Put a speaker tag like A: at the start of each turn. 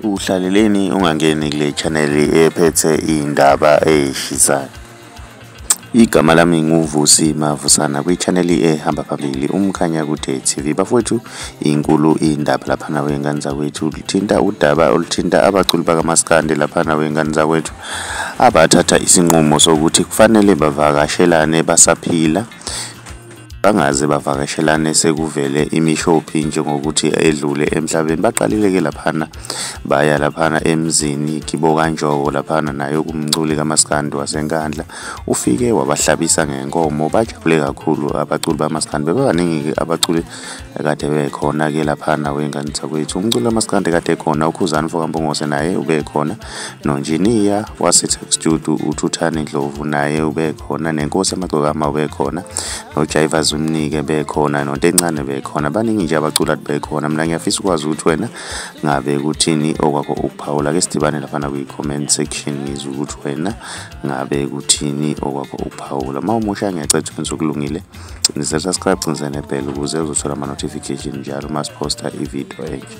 A: Uhlaleleni ungangeni kule channel ephethe indaba ezishisayo. Igama lami nguVusi Mavusana kwi-channel ehamba phambili umkhanya kude TV. Bafowethu inkulu indaba lapha na wengane zakwethu lithinta udaba oluthinta abaculi bakaMaskandi lapha na wengane zakwethu abathatha isinqumo sokuthi kufanele bavakashelane basaphila, bangaze bavakashelane sekuvele imishophi njengokuthi edlule emhlabeni. Baqalile-ke laphana baya laphana emzini kubo unjoko laphana nayo kumculi kaMaskandi wasenkandla, ufike wabahlabisa ngenkomo. Bajabule kakhulu abaculi bamaskandi, bebaningi-ke abaculi kade bekhona-ke laphana wengane zakwethu. Umculi kaMaskandi kade ekhona ukhuzani Mfokambongose naye ubekhona, nonjiniya waseTech Studio uThuthani Ndlovu naye ubekhona, nenkosi amagcokama ubekhona, noJaivas umnike bekhona, nonto encane bekhona. Baningi nje abaculi bekhona. Mina ngiyafisa ukwazi ukuthi wena ngabe kuthini okwakho ukuphawula. Ke sidibane laphana kwi-comment section ngizwe ukuthi wena ngabe kuthini okwakho ukuphawula. Mawumusha ngiyacela ukuthi ukulungile cenisa subscribe, cenisa nebell ukuze uzothola ama-notification njalo uma siposta ivideo entsha.